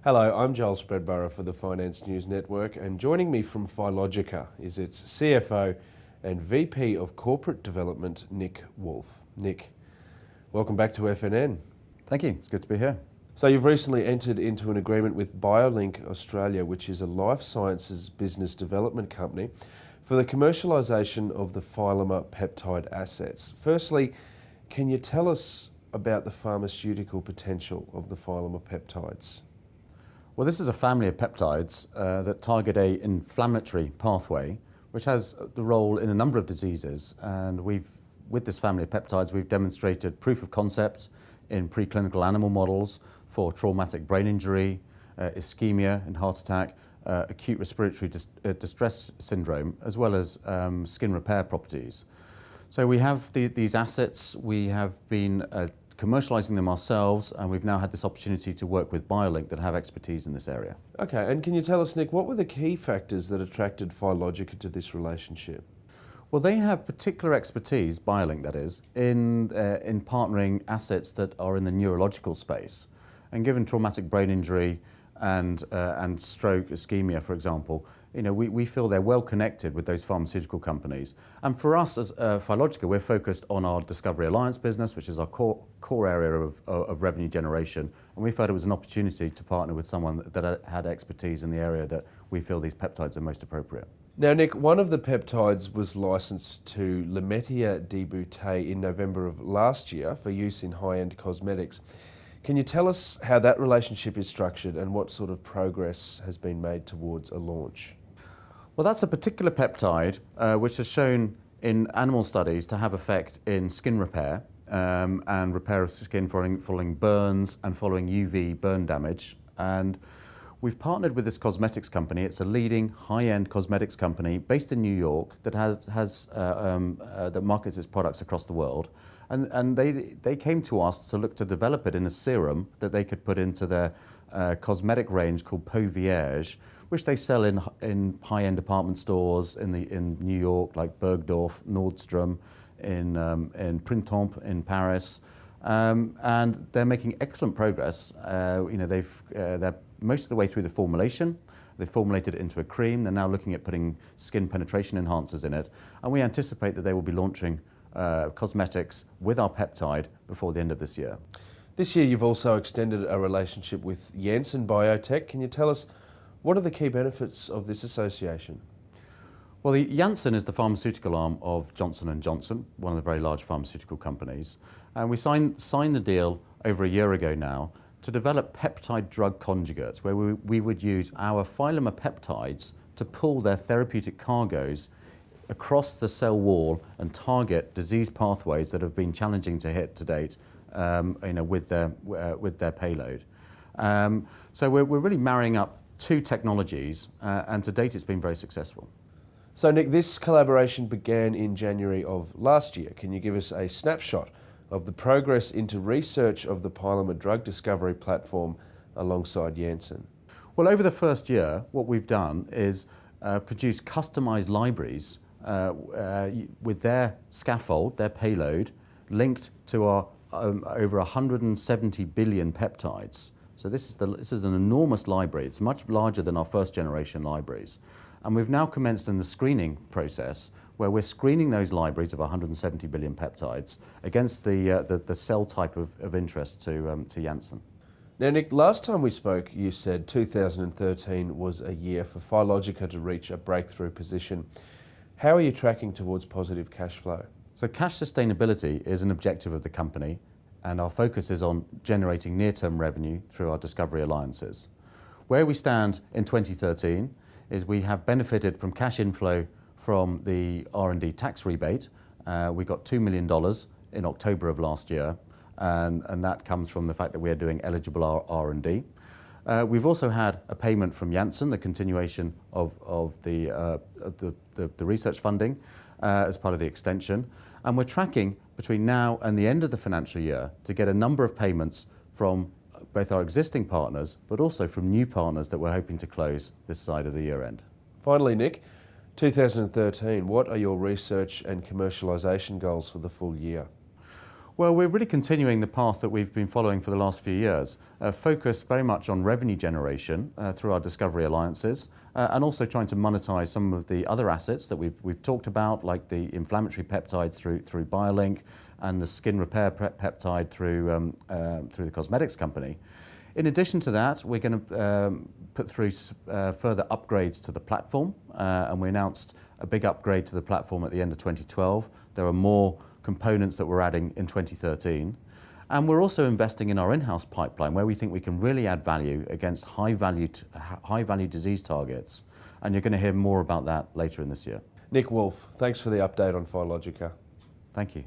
Hello, I'm Joel Spreadborough for the Finance News Network, and joining me from Phylogica is its CFO and VP of Corporate Development, Nick Woolf. Nick, welcome back to FNN. Thank you, it's good to be here. So you've recently entered into an agreement with BioLink Australia, which is a life sciences business development company, for the commercialisation of the Phylomer Peptide assets. Firstly, can you tell us about the pharmaceutical potential of the Phylomer Peptides? Well, this is a family of peptides that target an inflammatory pathway, which has the role in a number of diseases. And with this family of peptides, we've demonstrated proof of concept in preclinical animal models for traumatic brain injury, ischemia and heart attack, acute respiratory distress syndrome, as well as skin repair properties. So we have these assets. We have been commercialising them ourselves, and we've now had this opportunity to work with BioLink that have expertise in this area. Okay, and can you tell us, Nick, what were the key factors that attracted Phylogica to this relationship? Well, they have particular expertise, BioLink that is, in partnering assets that are in the neurological space. And given traumatic brain injury and stroke, ischemia, for example, we feel they're well connected with those pharmaceutical companies. And for us as Phylogica, we're focused on our Discovery Alliance business, which is our core area of revenue generation. And we felt it was an opportunity to partner with someone that had expertise in the area that we feel these peptides are most appropriate. Now, Nick, one of the peptides was licensed to Lemetia Debouté in November of last year for use in high-end cosmetics. Can you tell us how that relationship is structured and what sort of progress has been made towards a launch? Well, that's a particular peptide which has shown in animal studies to have effect in skin repair and repair of skin following burns and following UV burn damage. And we've partnered with this cosmetics company. It's a leading high-end cosmetics company based in New York that that markets its products across the world. And they came to us to look to develop it in a serum that they could put into their cosmetic range called Peau Vierge, which they sell in high-end department stores in New York, like Bergdorf, Nordstrom, in Printemps in Paris, and they're making excellent progress. They're most of the way through the formulation. They formulated it into a cream. They're now looking at putting skin penetration enhancers in it, and we anticipate that they will be launching cosmetics with our peptide before the end of this year. This year, you've also extended a relationship with Janssen Biotech. Can you tell us what are the key benefits of this association? Well, Janssen is the pharmaceutical arm of Johnson & Johnson, one of the very large pharmaceutical companies. And we signed the deal over a year ago now to develop peptide drug conjugates, where we would use our Phylomer peptides to pull their therapeutic cargoes across the cell wall and target disease pathways that have been challenging to hit to date with their payload. So we're really marrying up two technologies, and to date it's been very successful. So Nick, this collaboration began in January of last year. Can you give us a snapshot of the progress into research of the Phylomer drug discovery platform alongside Janssen? Well, over the first year, what we've done is produce customized libraries with their scaffold, their payload, linked to our over 170 billion peptides. So this is an enormous library. It's much larger than our first generation libraries. And we've now commenced in the screening process where we're screening those libraries of 170 billion peptides against the cell type of interest to Janssen. Now, Nick, last time we spoke, you said 2013 was a year for Phylogica to reach a breakthrough position. How are you tracking towards positive cash flow? So cash sustainability is an objective of the company, and our focus is on generating near-term revenue through our Discovery Alliances. Where we stand in 2013 is we have benefited from cash inflow from the R&D tax rebate. We got $2 million in October of last year, and that comes from the fact that we are doing eligible R&D. We've also had a payment from Janssen, the continuation of the research funding as part of the extension. And we're tracking between now and the end of the financial year to get a number of payments from both our existing partners, but also from new partners that we're hoping to close this side of the year end. Finally, Nick, 2013, what are your research and commercialisation goals for the full year? Well, we're really continuing the path that we've been following for the last few years, focused very much on revenue generation through our discovery alliances, and also trying to monetize some of the other assets that we've talked about, like the inflammatory peptides through BioLink and the skin repair peptide through the cosmetics company. In addition to that, we're going to put through further upgrades to the platform, and we announced a big upgrade to the platform at the end of 2012. There are more components that we're adding in 2013. And we're also investing in our in-house pipeline where we think we can really add value against high-value disease targets. And you're going to hear more about that later in this year. Nick Woolf, thanks for the update on Phylogica. Thank you.